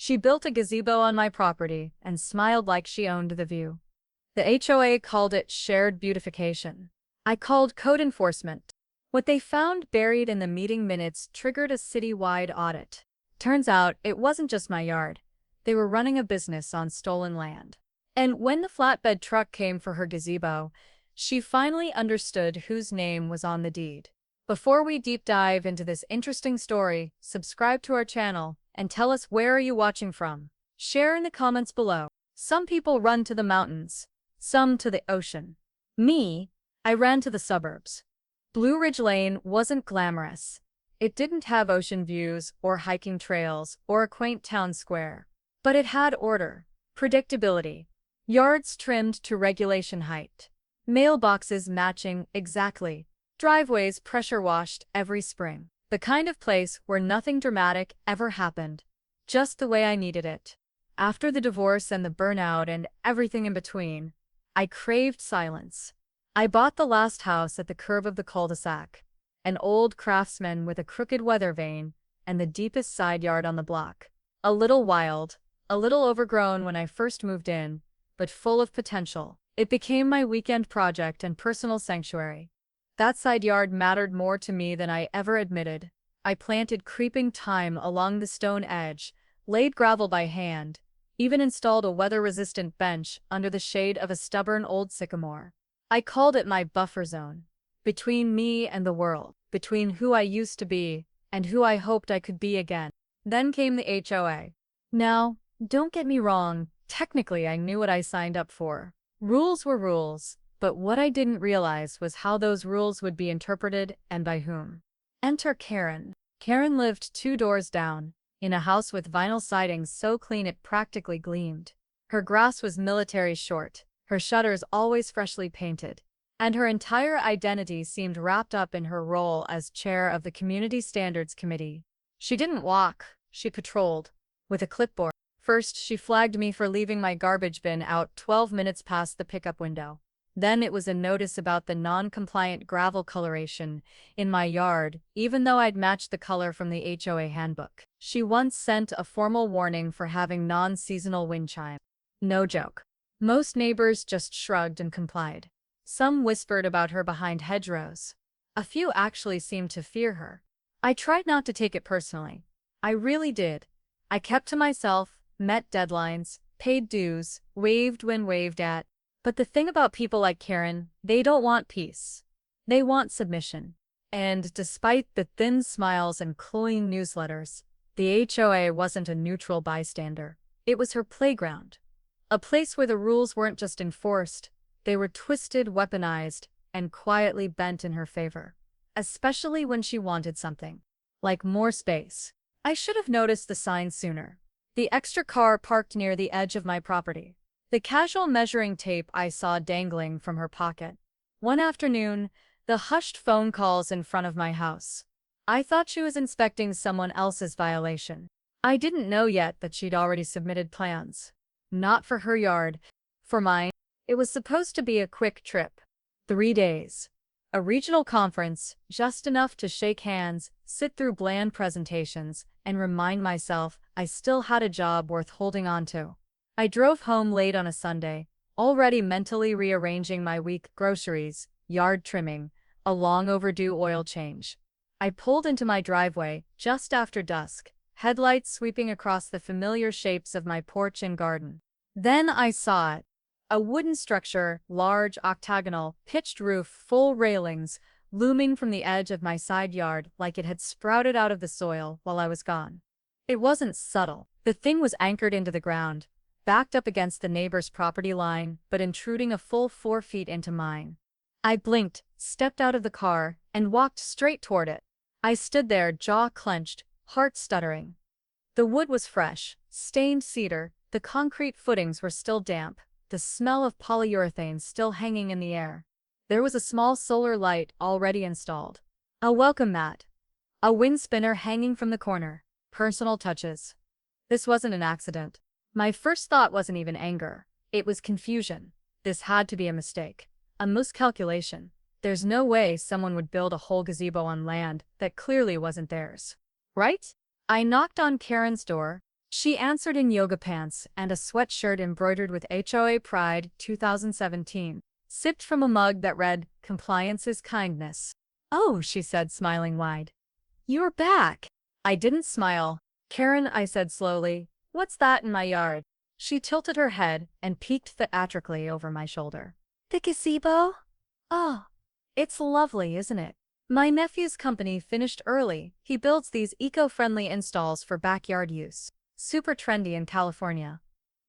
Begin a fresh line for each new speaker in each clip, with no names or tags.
She built a gazebo on my property and smiled like she owned the view. The HOA called it shared beautification. I called code enforcement. What they found buried in the meeting minutes triggered a city-wide audit. Turns out it wasn't just my yard. They were running a business on stolen land. And when the flatbed truck came for her gazebo, she finally understood whose name was on the deed. Before we deep dive into this interesting story, subscribe to our channel and tell us where are you watching from. Share in the comments below. Some people run to the mountains, some to the ocean. Me, I ran to the suburbs. Blue Ridge Lane wasn't glamorous. It didn't have ocean views or hiking trails or a quaint town square. But it had order, predictability, yards trimmed to regulation height, mailboxes matching exactly, driveways pressure washed every spring. The kind of place where nothing dramatic ever happened, just the way I needed it. After the divorce and the burnout and everything in between, I craved silence. I bought the last house at the curve of the cul-de-sac, an old craftsman with a crooked weather vane and the deepest side yard on the block. A little wild, a little overgrown when I first moved in, but full of potential. It became my weekend project and personal sanctuary. That side yard mattered more to me than I ever admitted. I planted creeping thyme along the stone edge, laid gravel by hand, even installed a weather-resistant bench under the shade of a stubborn old sycamore. I called it my buffer zone, between me and the world, between who I used to be and who I hoped I could be again. Then came the HOA. Now, don't get me wrong, technically I knew what I signed up for. Rules were rules, but what I didn't realize was how those rules would be interpreted and by whom. Enter Karen. Karen lived 2 doors down, in a house with vinyl siding so clean it practically gleamed. Her grass was military short, her shutters always freshly painted, and her entire identity seemed wrapped up in her role as chair of the Community Standards Committee. She didn't walk, she patrolled, with a clipboard. First, she flagged me for leaving my garbage bin out 12 minutes past the pickup window. Then it was a notice about the non-compliant gravel coloration in my yard, even though I'd matched the color from the HOA handbook. She once sent a formal warning for having non-seasonal wind chime. No joke. Most neighbors just shrugged and complied. Some whispered about her behind hedgerows. A few actually seemed to fear her. I tried not to take it personally. I really did. I kept to myself, met deadlines, paid dues, waved when waved at. But the thing about people like Karen, they don't want peace. They want submission. And despite the thin smiles and cloying newsletters, the HOA wasn't a neutral bystander. It was her playground. A place where the rules weren't just enforced, they were twisted, weaponized, and quietly bent in her favor. Especially when she wanted something. Like more space. I should have noticed the sign sooner. The extra car parked near the edge of my property. The casual measuring tape I saw dangling from her pocket. One afternoon, the hushed phone calls in front of my house. I thought she was inspecting someone else's violation. I didn't know yet that she'd already submitted plans. Not for her yard, for mine. It was supposed to be a quick trip. 3 days. A regional conference, just enough to shake hands, sit through bland presentations, and remind myself I still had a job worth holding on to. I drove home late on a Sunday, already mentally rearranging my week: groceries, yard trimming, a long overdue oil change. I pulled into my driveway just after dusk, headlights sweeping across the familiar shapes of my porch and garden. Then I saw it. A wooden structure, large, octagonal, pitched roof, full railings, looming from the edge of my side yard like it had sprouted out of the soil while I was gone. It wasn't subtle. The thing was anchored into the ground, backed up against the neighbor's property line, but intruding a full 4 feet into mine. I blinked, stepped out of the car, and walked straight toward it. I stood there, jaw clenched, heart stuttering. The wood was fresh, stained cedar, the concrete footings were still damp, the smell of polyurethane still hanging in the air. There was a small solar light already installed. A welcome mat. A wind spinner hanging from the corner. Personal touches. This wasn't an accident. My first thought wasn't even anger. It was confusion. This had to be a mistake. A miscalculation. There's no way someone would build a whole gazebo on land that clearly wasn't theirs. Right? I knocked on Karen's door. She answered in yoga pants and a sweatshirt embroidered with HOA Pride 2017, sipped from a mug that read, "Compliance is kindness." "Oh," she said, smiling wide. "You're back." I didn't smile. "Karen," I said slowly, "what's that in my yard?" She tilted her head and peeked theatrically over my shoulder. "The gazebo? Oh, it's lovely, isn't it? My nephew's company finished early. He builds these eco-friendly installs for backyard use. Super trendy in California.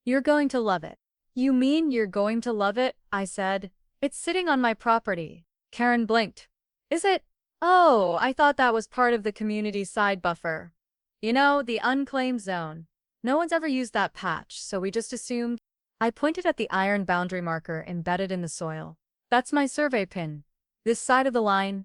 You're going to love it." "You mean you're going to love it?" I said. "It's sitting on my property." Karen blinked. "Is it? Oh, I thought that was part of the community side buffer. You know, the unclaimed zone. No one's ever used that patch, so we just assumed." I pointed at the iron boundary marker embedded in the soil. "That's my survey pin. This side of the line,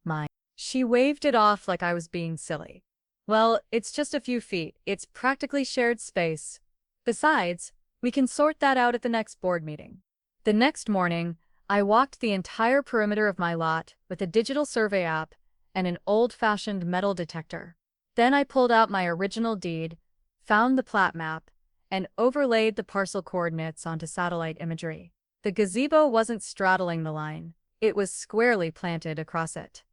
mine." She waved it off like I was being silly. "Well, it's just a few feet. It's practically shared space. Besides, we can sort that out at the next board meeting." The next morning, I walked the entire perimeter of my lot with a digital survey app and an old-fashioned metal detector. Then I pulled out my original deed, found the plat map, and overlaid the parcel coordinates onto satellite imagery. The gazebo wasn't straddling the line. It was squarely planted across it.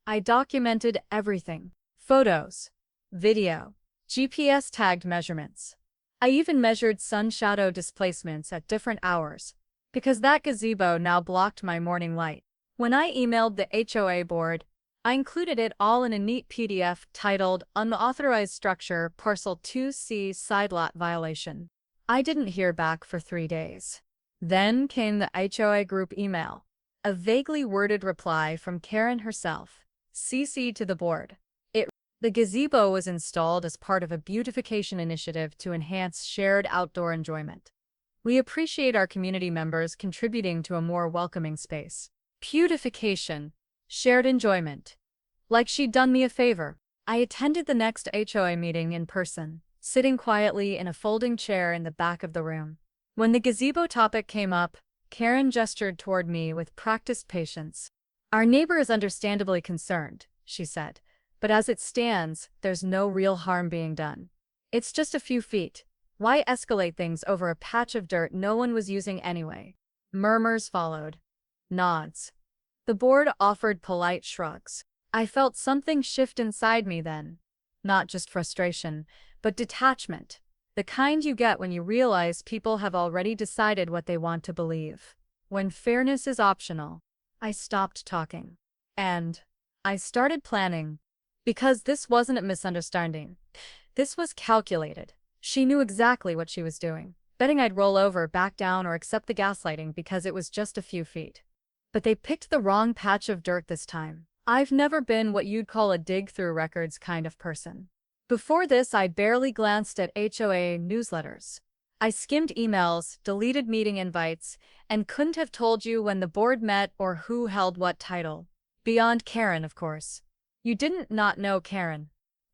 I documented everything. Photos, video, GPS-tagged measurements. I even measured sun shadow displacements at different hours, because that gazebo now blocked my morning light. When I emailed the HOA board, I included it all in a neat PDF titled "Unauthorized Structure Parcel 2C Side Lot Violation." I didn't hear back for 3 days. Then came the HOA group email, a vaguely worded reply from Karen herself, CC to the board. The gazebo was installed as part of a beautification initiative to enhance shared outdoor enjoyment. "We appreciate our community members contributing to a more welcoming space." Beautification. Shared enjoyment. Like she'd done me a favor. I attended the next HOA meeting in person, sitting quietly in a folding chair in the back of the room. When the gazebo topic came up, Karen gestured toward me with practiced patience. "Our neighbor is understandably concerned," she said, "but as it stands, there's no real harm being done. It's just a few feet. Why escalate things over a patch of dirt no one was using anyway?" Murmurs followed. Nods. The board offered polite shrugs. I felt something shift inside me then. Not just frustration, but detachment. The kind you get when you realize people have already decided what they want to believe. When fairness is optional. I stopped talking. And I started planning. Because this wasn't a misunderstanding. This was calculated. She knew exactly what she was doing, betting I'd roll over, back down, or accept the gaslighting because it was just a few feet. But they picked the wrong patch of dirt this time. I've never been what you'd call a dig-through records kind of person. Before this, I barely glanced at HOA newsletters. I skimmed emails, deleted meeting invites, and couldn't have told you when the board met or who held what title. Beyond Karen, of course. You didn't not know Karen.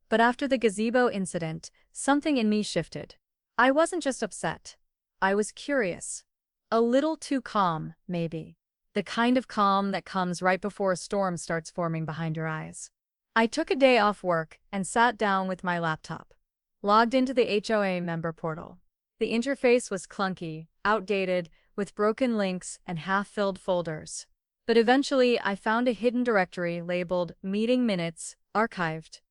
But after the gazebo incident, something in me shifted. I wasn't just upset. I was curious. A little too calm, maybe. The kind of calm that comes right before a storm starts forming behind your eyes. I took a day off work and sat down with my laptop. Logged into the HOA member portal. The interface was clunky, outdated, with broken links and half-filled folders. But eventually I found a hidden directory labeled "Meeting Minutes, Archived."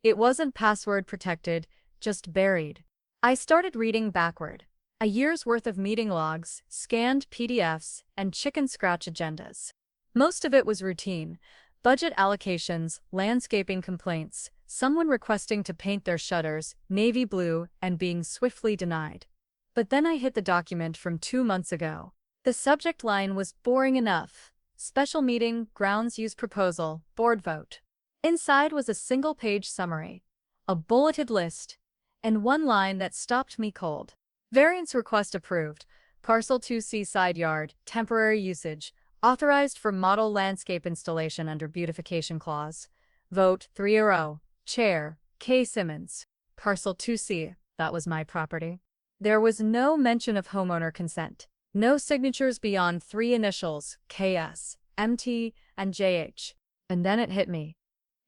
It wasn't password protected, just buried. I started reading backward. A year's worth of meeting logs, scanned PDFs, and chicken scratch agendas. Most of it was routine. Budget allocations, landscaping complaints, someone requesting to paint their shutters navy blue and being swiftly denied. But then I hit the document from 2 months ago. The subject line was boring enough. Special meeting, grounds use proposal, board vote. Inside was a single-page summary, a bulleted list, and one line that stopped me cold. Variance request approved. Parcel 2C side yard, temporary usage, authorized for model landscape installation under beautification clause. Vote 3-0. Chair, K. Simmons. Parcel 2C, that was my property. There was no mention of homeowner consent. No signatures beyond 3 initials, KS, MT, and JH. And then it hit me.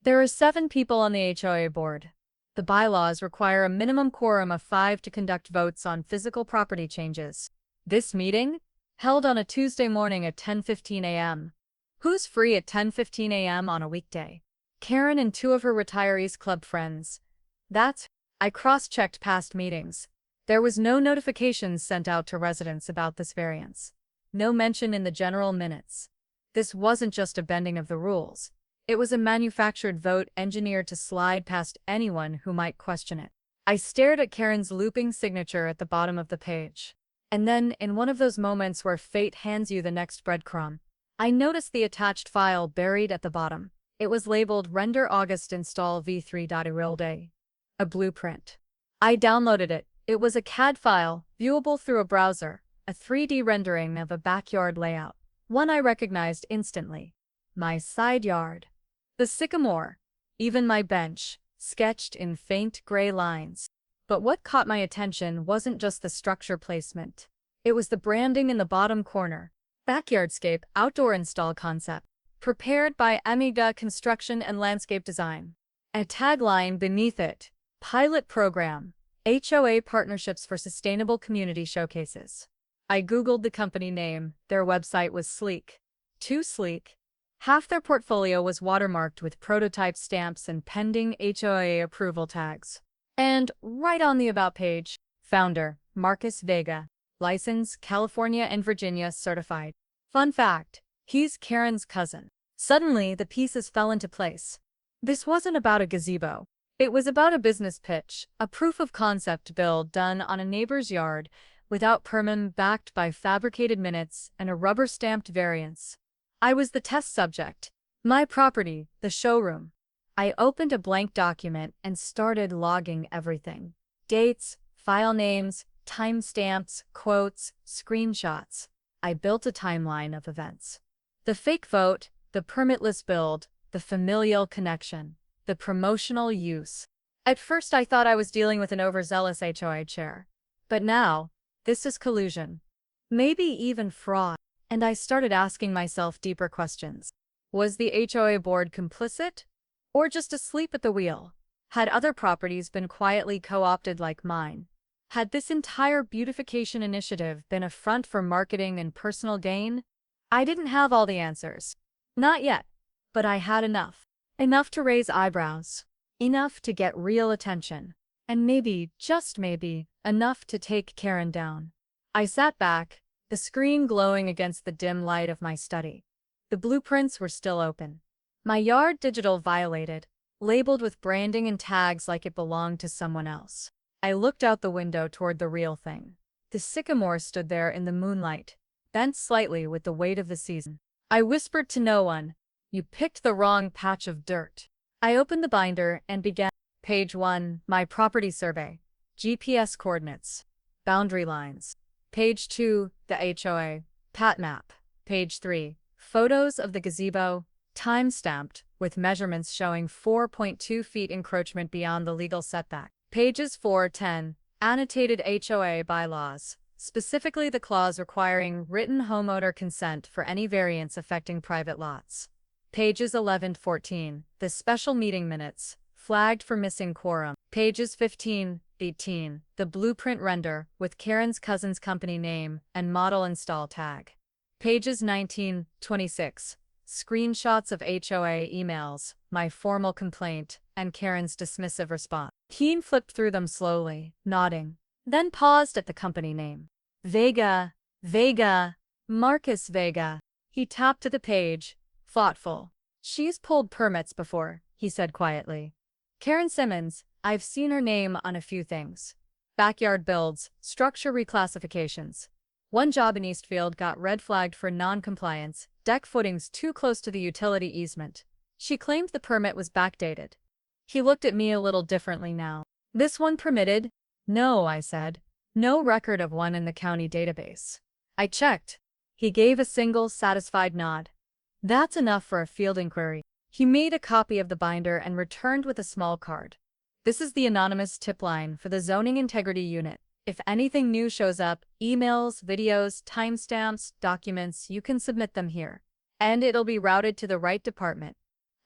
There are 7 people on the HOA board. The bylaws require a minimum quorum of 5 to conduct votes on physical property changes. This meeting? Held on a Tuesday morning at 10:15 a.m. Who's free at 10:15 a.m. on a weekday? Karen and two of her retirees club friends. I cross-checked past meetings. There was no notifications sent out to residents about this variance. No mention in the general minutes. This wasn't just a bending of the rules. It was a manufactured vote engineered to slide past anyone who might question it. I stared at Karen's looping signature at the bottom of the page. And then, in one of those moments where fate hands you the next breadcrumb, I noticed the attached file buried at the bottom. It was labeled Render August Install v3.erilday. A blueprint. I downloaded it. It was a CAD file, viewable through a browser, a 3D rendering of a backyard layout. One I recognized instantly. My side yard. The sycamore. Even my bench, sketched in faint gray lines. But what caught my attention wasn't just the structure placement. It was the branding in the bottom corner. Backyardscape Outdoor Install Concept. Prepared by Amiga Construction and Landscape Design. A tagline beneath it. Pilot Program. HOA Partnerships for Sustainable Community Showcases. I googled the company name. Their website was sleek. Too sleek. Half their portfolio was watermarked with prototype stamps and pending HOA approval tags. And right on the About page, founder, Marcus Vega. License, California and Virginia certified. Fun fact, he's Karen's cousin. Suddenly, the pieces fell into place. This wasn't about a gazebo. It was about a business pitch, a proof of concept build done on a neighbor's yard, without permit, backed by fabricated minutes and a rubber-stamped variance. I was the test subject. My property, the showroom. I opened a blank document and started logging everything. Dates, file names, timestamps, quotes, screenshots. I built a timeline of events. The fake vote, the permitless build, the familial connection, the promotional use. At first I thought I was dealing with an overzealous HOA chair. But now, this is collusion. Maybe even fraud. And I started asking myself deeper questions. Was the HOA board complicit? Or just asleep at the wheel? Had other properties been quietly co-opted like mine? Had this entire beautification initiative been a front for marketing and personal gain? I didn't have all the answers. Not yet. But I had enough. Enough to raise eyebrows. Enough to get real attention. And maybe, just maybe, enough to take Karen down. I sat back, the screen glowing against the dim light of my study. The blueprints were still open. My yard digital violated, labeled with branding and tags like it belonged to someone else. I looked out the window toward the real thing. The sycamore stood there in the moonlight, bent slightly with the weight of the season. I whispered to no one, "You picked the wrong patch of dirt." I opened the binder and began. Page 1, My Property Survey. GPS coordinates. Boundary lines. Page 2, the HOA. Pat map. Page 3, photos of the gazebo, time-stamped, with measurements showing 4.2 feet encroachment beyond the legal setback. Pages 4-10, annotated HOA bylaws, specifically the clause requiring written homeowner consent for any variance affecting private lots. Pages 11-14, the special meeting minutes, flagged for missing quorum. Pages 15-18, the blueprint render with Karen's cousin's company name and model install tag. Pages 19-26, screenshots of HOA emails, my formal complaint, and Karen's dismissive response. Keen flipped through them slowly, nodding, then paused at the company name. Vega, Marcus Vega. He tapped to the page, thoughtful. She's pulled permits before, he said quietly. Karen Simmons, I've seen her name on a few things. Backyard builds, structure reclassifications. One job in Eastfield got red flagged for non-compliance, deck footings too close to the utility easement. She claimed the permit was backdated. He looked at me a little differently now. This one permitted? No, I said. No record of one in the county database. I checked. He gave a single, satisfied nod. That's enough for a field inquiry. He made a copy of the binder and returned with a small card. This is the anonymous tip line for the Zoning Integrity Unit. If anything new shows up, emails, videos, timestamps, documents, you can submit them here. And it'll be routed to the right department.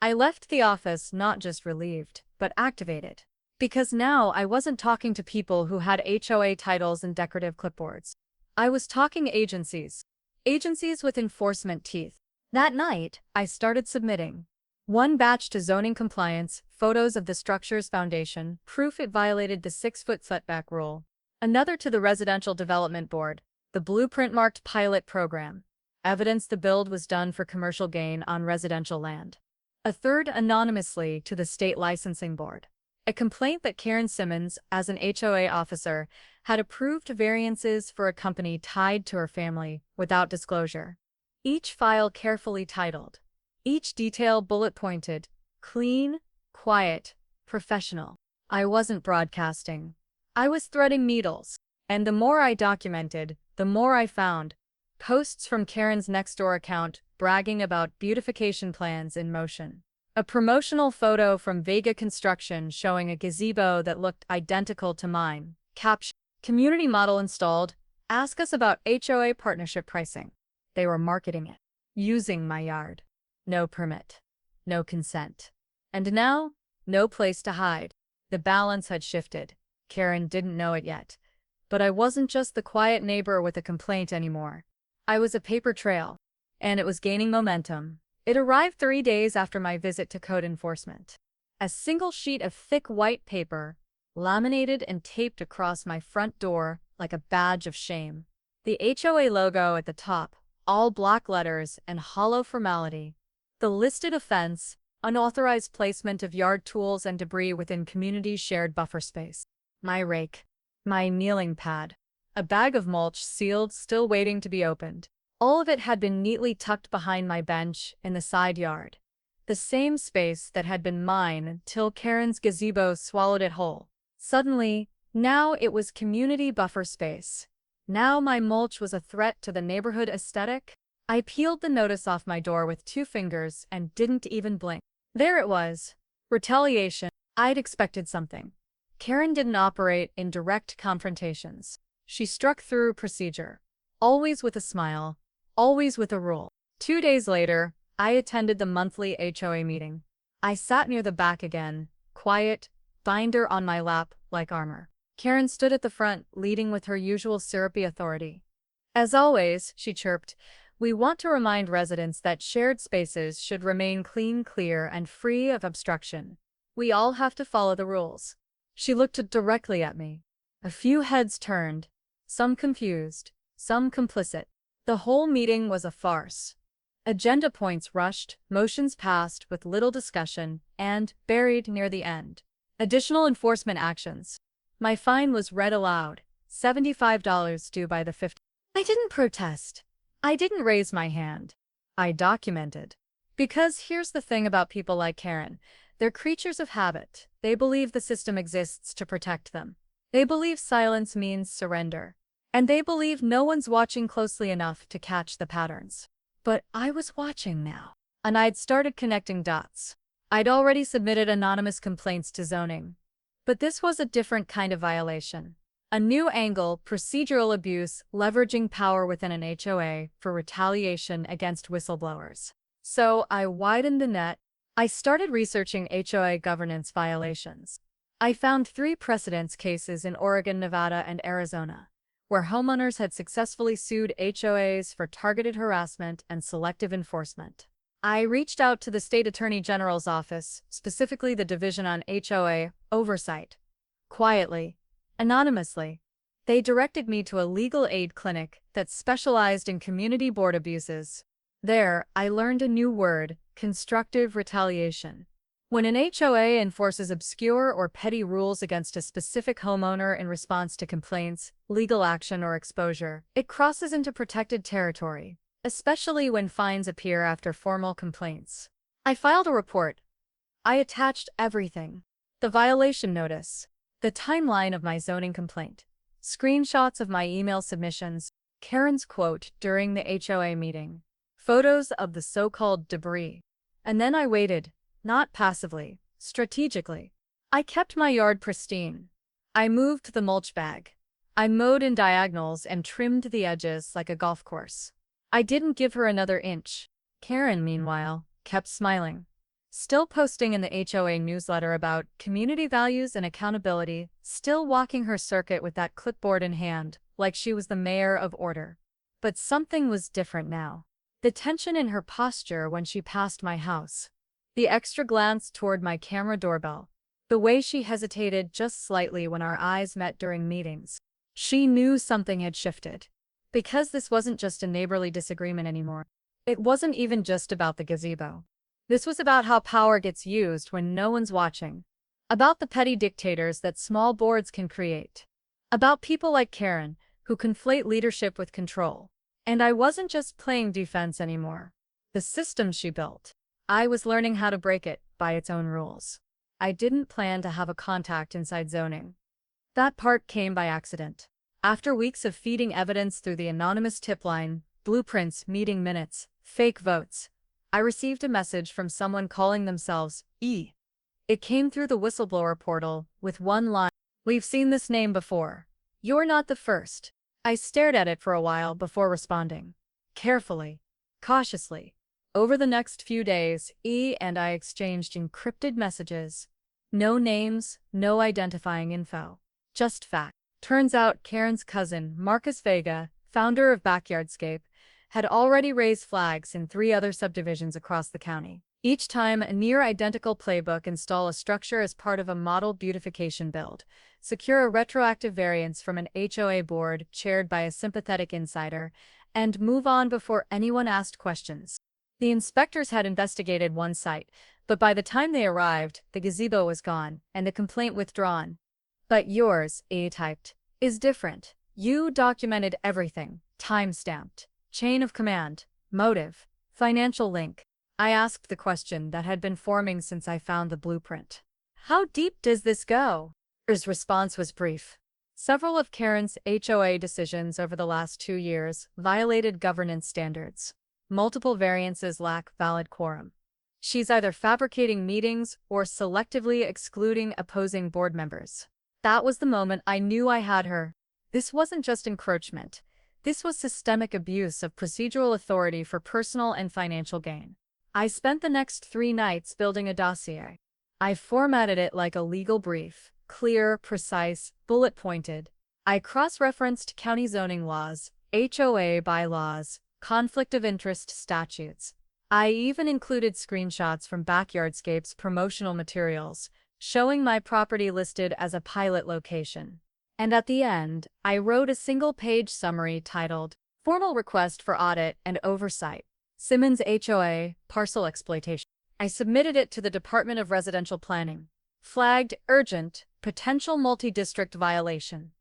I left the office not just relieved, but activated. Because now I wasn't talking to people who had HOA titles and decorative clipboards. I was talking agencies. Agencies with enforcement teeth. That night, I started submitting. One batch to zoning compliance, photos of the structure's foundation, proof it violated the 6-foot setback rule. Another to the Residential Development Board, the blueprint-marked pilot program. Evidence the build was done for commercial gain on residential land. A third anonymously to the State Licensing Board. A complaint that Karen Simmons, as an HOA officer, had approved variances for a company tied to her family without disclosure. Each file carefully titled. Each detail bullet-pointed. Clean, quiet, professional. I wasn't broadcasting. I was threading needles. And the more I documented, the more I found. Posts from Karen's Nextdoor account bragging about beautification plans in motion. A promotional photo from Vega Construction showing a gazebo that looked identical to mine. Caption: community model installed. Ask us about HOA partnership pricing. They were marketing it. Using my yard. No permit. No consent. And now, no place to hide. The balance had shifted. Karen didn't know it yet. But I wasn't just the quiet neighbor with a complaint anymore. I was a paper trail. And it was gaining momentum. It arrived 3 days after my visit to code enforcement. A single sheet of thick white paper, laminated and taped across my front door like a badge of shame. The HOA logo at the top, all block letters and hollow formality. The listed offense: unauthorized placement of yard tools and debris within community shared buffer space. My rake. My kneeling pad. A bag of mulch sealed, still waiting to be opened. All of it had been neatly tucked behind my bench in the side yard. The same space that had been mine till Karen's gazebo swallowed it whole. Suddenly, now it was community buffer space. Now my mulch was a threat to the neighborhood aesthetic. I peeled the notice off my door with 2 fingers and didn't even blink. There it was. Retaliation. I'd expected something. Karen didn't operate in direct confrontations. She struck through procedure. Always with a smile. Always with a rule. 2 days later, I attended the monthly HOA meeting. I sat near the back again, quiet, binder on my lap like armor. Karen stood at the front, leading with her usual syrupy authority. As always, she chirped, we want to remind residents that shared spaces should remain clean, clear, and free of obstruction. We all have to follow the rules. She looked directly at me. A few heads turned, some confused, some complicit. The whole meeting was a farce. Agenda points rushed, motions passed with little discussion, and, buried near the end, additional enforcement actions. My fine was read aloud, $75 due by the 15th. I didn't protest. I didn't raise my hand. I documented. Because here's the thing about people like Karen. They're creatures of habit. They believe the system exists to protect them. They believe silence means surrender. And they believe no one's watching closely enough to catch the patterns. But I was watching now. And I'd started connecting dots. I'd already submitted anonymous complaints to zoning. But this was a different kind of violation. A new angle: procedural abuse, leveraging power within an HOA for retaliation against whistleblowers. So I widened the net. I started researching HOA governance violations. I found 3 precedents cases in Oregon, Nevada, and Arizona, where homeowners had successfully sued HOAs for targeted harassment and selective enforcement. I reached out to the State Attorney General's office, specifically the Division on HOA Oversight. Quietly, anonymously, they directed me to a legal aid clinic that specialized in community board abuses. There, I learned a new word: constructive retaliation. When an HOA enforces obscure or petty rules against a specific homeowner in response to complaints, legal action, or exposure, it crosses into protected territory, especially when fines appear after formal complaints. I filed a report. I attached everything: the violation notice, the timeline of my zoning complaint, screenshots of my email submissions, Karen's quote during the HOA meeting, photos of the so-called debris. And then I waited, not passively, strategically. I kept my yard pristine. I moved the mulch bag. I mowed in diagonals and trimmed the edges like a golf course. I didn't give her another inch. Karen, meanwhile, kept smiling. Still posting in the HOA newsletter about community values and accountability, still walking her circuit with that clipboard in hand, like she was the mayor of order. But something was different now. The tension in her posture when she passed my house. The extra glance toward my camera doorbell. The way she hesitated just slightly when our eyes met during meetings. She knew something had shifted. Because this wasn't just a neighborly disagreement anymore. It wasn't even just about the gazebo. This was about how power gets used when no one's watching. About the petty dictators that small boards can create. About people like Karen, who conflate leadership with control. And I wasn't just playing defense anymore. The system she built. I was learning how to break it by its own rules. I didn't plan to have a contact inside zoning. That part came by accident. After weeks of feeding evidence through the anonymous tip line, blueprints, meeting minutes, fake votes, I received a message from someone calling themselves E. It came through the whistleblower portal with one line. "We've seen this name before. You're not the first." I stared at it for a while before responding. Carefully, cautiously. Over the next few days, E and I exchanged encrypted messages. No names, no identifying info. Just fact. Turns out Karen's cousin, Marcus Vega, founder of Backyardscape, had already raised flags in 3 other subdivisions across the county. Each time, a near-identical playbook: install a structure as part of a model beautification build, secure a retroactive variance from an HOA board chaired by a sympathetic insider, and move on before anyone asked questions. The inspectors had investigated one site, but by the time they arrived, the gazebo was gone, and the complaint withdrawn. But yours, airtight, is different. You documented everything, time-stamped, chain of command, motive, financial link. I asked the question that had been forming since I found the blueprint. How deep does this go? His response was brief. Several of Karen's HOA decisions over the last 2 years violated governance standards. Multiple variances lack valid quorum. She's either fabricating meetings or selectively excluding opposing board members. That was the moment I knew I had her. This wasn't just encroachment. This was systemic abuse of procedural authority for personal and financial gain. I spent the next 3 nights building a dossier. I formatted it like a legal brief, clear, precise, bullet-pointed. I cross-referenced county zoning laws, HOA bylaws, conflict of interest statutes. I even included screenshots from Backyardscape's promotional materials, showing my property listed as a pilot location. And at the end, I wrote a single-page summary titled, "Formal Request for Audit and Oversight. Simmons HOA, Parcel Exploitation." I submitted it to the Department of Residential Planning. Flagged urgent, potential multi-district violation.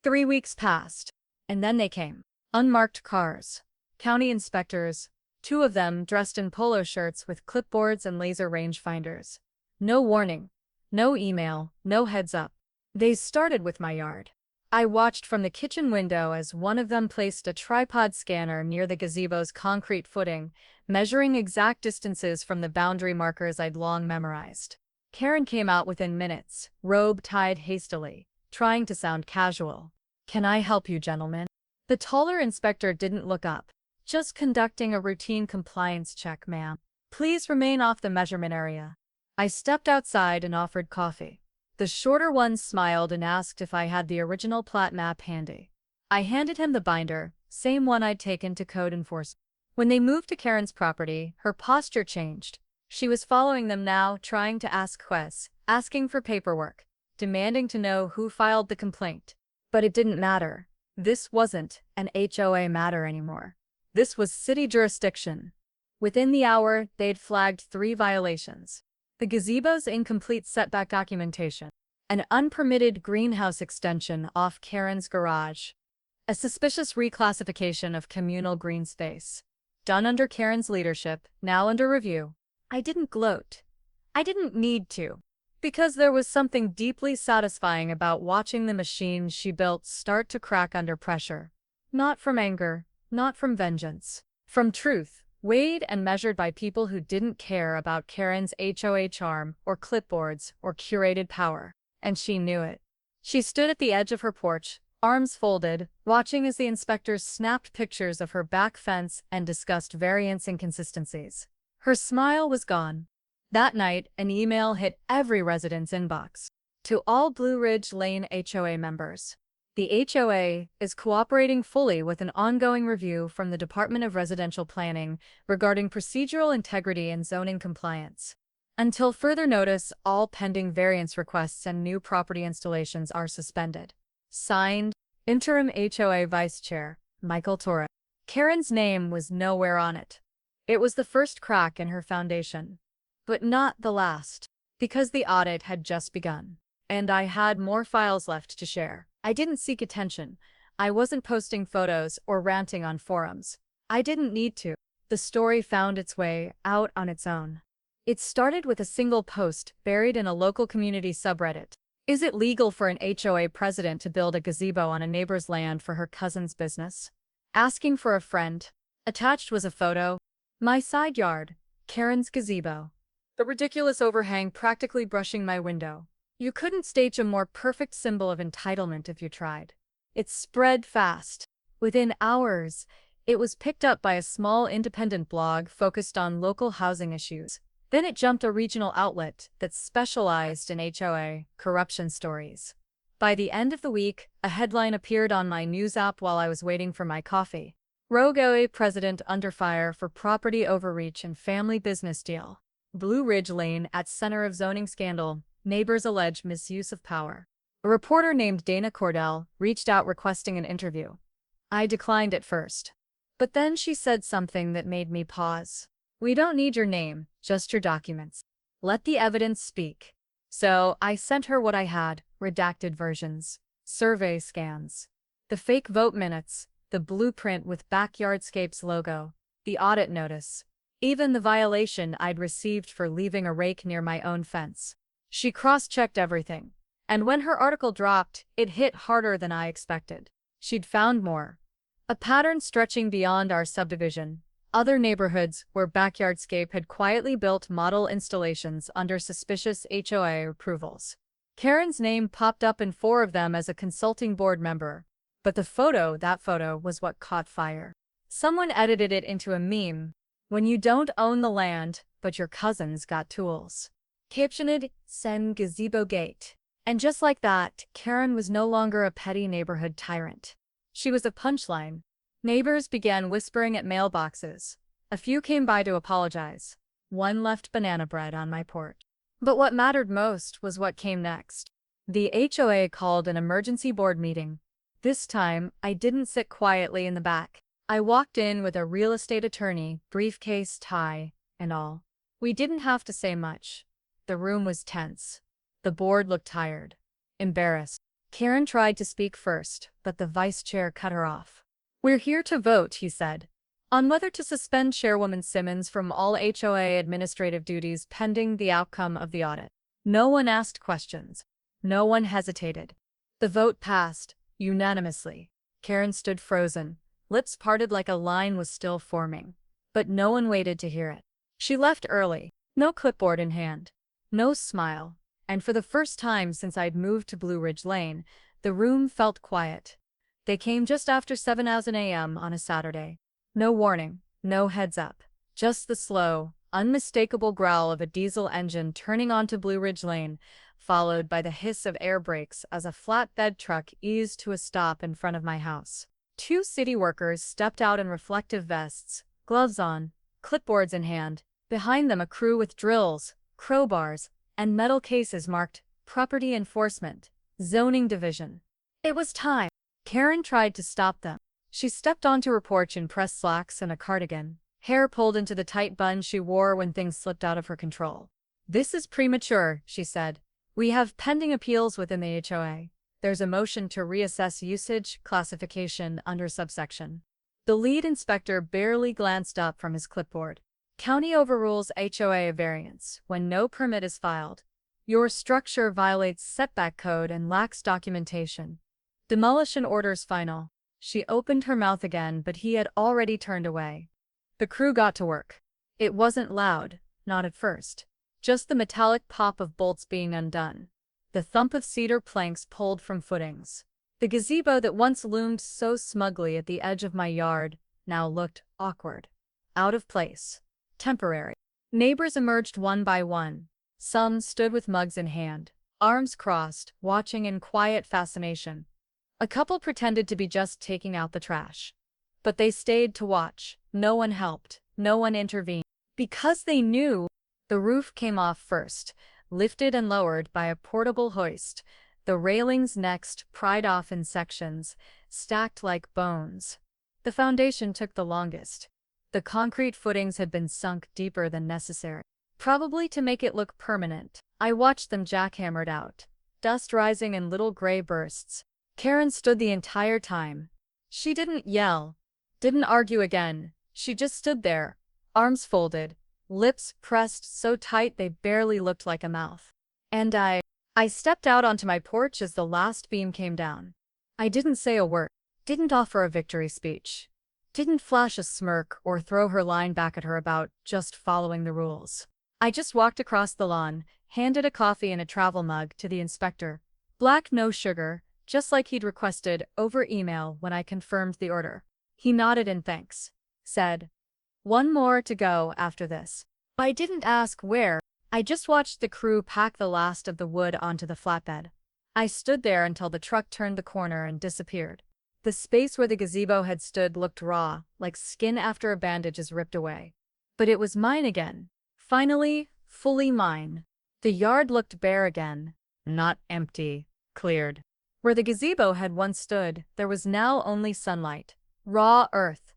3 weeks passed, and then they came. Unmarked cars. County inspectors, 2 of them dressed in polo shirts with clipboards and laser rangefinders. No warning. No email, no heads up. They started with my yard. I watched from the kitchen window as one of them placed a tripod scanner near the gazebo's concrete footing, measuring exact distances from the boundary markers I'd long memorized. Karen came out within minutes, robe tied hastily, trying to sound casual. "Can I help you, gentlemen?" The taller inspector didn't look up. "Just conducting a routine compliance check, ma'am. Please remain off the measurement area." I stepped outside and offered coffee. The shorter one smiled and asked if I had the original plat map handy. I handed him the binder, same one I'd taken to code enforcement. When they moved to Karen's property, her posture changed. She was following them now, trying to ask questions, asking for paperwork, demanding to know who filed the complaint. But it didn't matter. This wasn't an HOA matter anymore. This was city jurisdiction. Within the hour, they'd flagged 3 violations. The gazebo's incomplete setback documentation, an unpermitted greenhouse extension off Karen's garage, a suspicious reclassification of communal green space, done under Karen's leadership, now under review. I didn't gloat. I didn't need to, because there was something deeply satisfying about watching the machine she built start to crack under pressure. Not from anger, not from vengeance, from truth. Weighed and measured by people who didn't care about Karen's HOA charm or clipboards or curated power. And she knew it. She stood at the edge of her porch, arms folded, watching as the inspectors snapped pictures of her back fence and discussed variance inconsistencies. Her smile was gone. That night, an email hit every resident's inbox. To all Blue Ridge Lane HOA members. The HOA is cooperating fully with an ongoing review from the Department of Residential Planning regarding procedural integrity and zoning compliance. Until further notice, all pending variance requests and new property installations are suspended. Signed, Interim HOA Vice Chair, Michael Torres. Karen's name was nowhere on it. It was the first crack in her foundation. But not the last, because the audit had just begun, and I had more files left to share. I didn't seek attention. I wasn't posting photos or ranting on forums. I didn't need to. The story found its way out on its own. It started with a single post buried in a local community subreddit. Is it legal for an HOA president to build a gazebo on a neighbor's land for her cousin's business? Asking for a friend. Attached was a photo. My side yard, Karen's gazebo. The ridiculous overhang practically brushing my window. You couldn't stage a more perfect symbol of entitlement if you tried. It spread fast. Within hours, it was picked up by a small independent blog focused on local housing issues. Then it jumped a regional outlet that specialized in HOA corruption stories. By the end of the week, a headline appeared on my news app while I was waiting for my coffee. Rogue HOA president under fire for property overreach and family business deal. Blue Ridge Lane at center of zoning scandal. Neighbors allege misuse of power. A reporter named Dana Cordell reached out requesting an interview. I declined at first. But then she said something that made me pause. We don't need your name, just your documents. Let the evidence speak. So I sent her what I had, redacted versions, survey scans, the fake vote minutes, the blueprint with Backyardscapes logo, the audit notice, even the violation I'd received for leaving a rake near my own fence. She cross-checked everything. And when her article dropped, it hit harder than I expected. She'd found more. A pattern stretching beyond our subdivision. Other neighborhoods where Backyardscape had quietly built model installations under suspicious HOA approvals. Karen's name popped up in 4 of them as a consulting board member. But that photo was what caught fire. Someone edited it into a meme. When you don't own the land, but your cousin's got tools. Captioned, Sen Gazebo Gate. And just like that, Karen was no longer a petty neighborhood tyrant. She was a punchline. Neighbors began whispering at mailboxes. A few came by to apologize. One left banana bread on my porch. But what mattered most was what came next. The HOA called an emergency board meeting. This time, I didn't sit quietly in the back. I walked in with a real estate attorney, briefcase, tie, and all. We didn't have to say much. The room was tense. The board looked tired, embarrassed. Karen tried to speak first, but the vice chair cut her off. We're here to vote, he said, on whether to suspend Chairwoman Simmons from all HOA administrative duties pending the outcome of the audit. No one asked questions. No one hesitated. The vote passed, unanimously. Karen stood frozen, lips parted like a line was still forming. But no one waited to hear it. She left early, no clipboard in hand. No smile, and for the first time since I'd moved to Blue Ridge Lane, the room felt quiet. They came just after 7 a.m. on a Saturday. No warning, no heads up, just the slow, unmistakable growl of a diesel engine turning onto Blue Ridge Lane, followed by the hiss of air brakes as a flatbed truck eased to a stop in front of my house. 2 city workers stepped out in reflective vests, gloves on, clipboards in hand. Behind them a crew with drills, crowbars, and metal cases marked Property Enforcement, Zoning Division. It was time. Karen tried to stop them. She stepped onto her porch in pressed slacks and a cardigan, hair pulled into the tight bun she wore when things slipped out of her control. This is premature, she said. We have pending appeals within the HOA. There's a motion to reassess usage classification under subsection. The lead inspector barely glanced up from his clipboard. County overrules HOA variance when no permit is filed. Your structure violates setback code and lacks documentation. Demolition orders final. She opened her mouth again, but he had already turned away. The crew got to work. It wasn't loud, not at first. Just the metallic pop of bolts being undone. The thump of cedar planks pulled from footings. The gazebo that once loomed so smugly at the edge of my yard now looked awkward. Out of place. Temporary. Neighbors emerged one by one. Some stood with mugs in hand, arms crossed, watching in quiet fascination. A couple pretended to be just taking out the trash. But they stayed to watch. No one helped. No one intervened. Because they knew. The roof came off first, lifted and lowered by a portable hoist. The railings next, pried off in sections, stacked like bones. The foundation took the longest. The concrete footings had been sunk deeper than necessary, probably to make it look permanent. I watched them jackhammered out, dust rising in little gray bursts. Karen stood the entire time. She didn't yell, didn't argue again. She just stood there, arms folded, lips pressed so tight they barely looked like a mouth. And I stepped out onto my porch as the last beam came down. I didn't say a word, didn't offer a victory speech, didn't flash a smirk or throw her line back at her about just following the rules. I just walked across the lawn, handed a coffee and a travel mug to the inspector. Black, no sugar, just like he'd requested over email when I confirmed the order. He nodded in thanks, said, "One more to go after this." I didn't ask where. I just watched the crew pack the last of the wood onto the flatbed. I stood there until the truck turned the corner and disappeared. The space where the gazebo had stood looked raw, like skin after a bandage is ripped away. But it was mine again. Finally, fully mine. The yard looked bare again. Not empty, cleared. Where the gazebo had once stood, there was now only sunlight. Raw earth.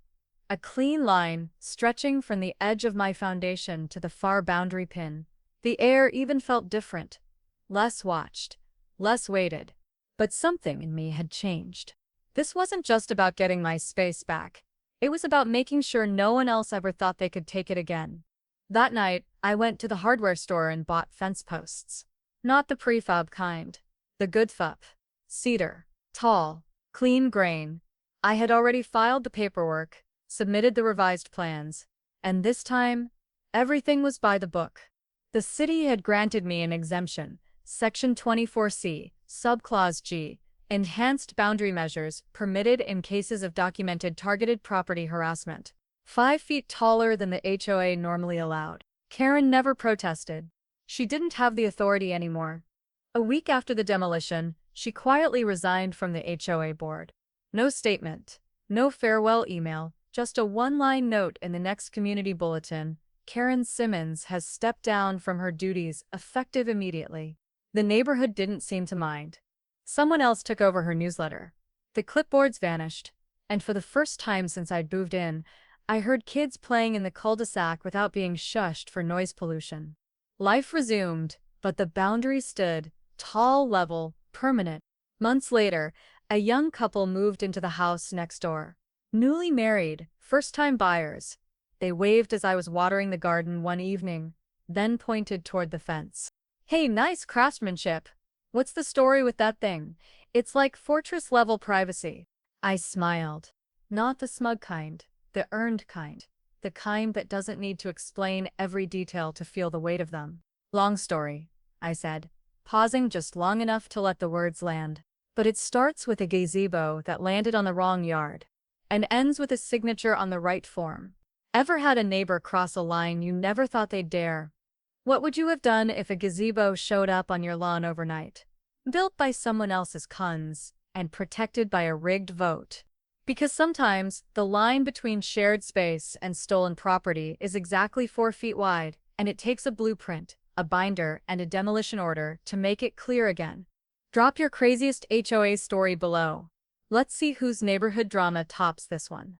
A clean line, stretching from the edge of my foundation to the far boundary pin. The air even felt different. Less watched. Less weighted. But something in me had changed. This wasn't just about getting my space back. It was about making sure no one else ever thought they could take it again. That night, I went to the hardware store and bought fence posts. Not the prefab kind. The good FUP. Cedar. Tall. Clean grain. I had already filed the paperwork, submitted the revised plans, and this time, everything was by the book. The city had granted me an exemption, Section 24C, Subclause G, enhanced boundary measures permitted in cases of documented targeted property harassment. 5 feet taller than the HOA normally allowed. Karen never protested. She didn't have the authority anymore. A week after the demolition, she quietly resigned from the HOA board. No statement, no farewell email, just a one-line note in the next community bulletin. Karen Simmons has stepped down from her duties, effective immediately. The neighborhood didn't seem to mind. Someone else took over her newsletter. The clipboards vanished, and for the first time since I'd moved in, I heard kids playing in the cul-de-sac without being shushed for noise pollution. Life resumed, but the boundary stood, tall, level, permanent. Months later, a young couple moved into the house next door. Newly married, first-time buyers. They waved as I was watering the garden one evening, then pointed toward the fence. "Hey, nice craftsmanship. What's the story with that thing? It's like fortress-level privacy." I smiled. Not the smug kind, the earned kind. The kind that doesn't need to explain every detail to feel the weight of them. "Long story," I said, pausing just long enough to let the words land. "But it starts with a gazebo that landed on the wrong yard, and ends with a signature on the right form. Ever had a neighbor cross a line you never thought they'd dare? What would you have done if a gazebo showed up on your lawn overnight? Built by someone else's cons, and protected by a rigged vote. Because sometimes, the line between shared space and stolen property is exactly 4 feet wide, and it takes a blueprint, a binder, and a demolition order to make it clear again. Drop your craziest HOA story below. Let's see whose neighborhood drama tops this one.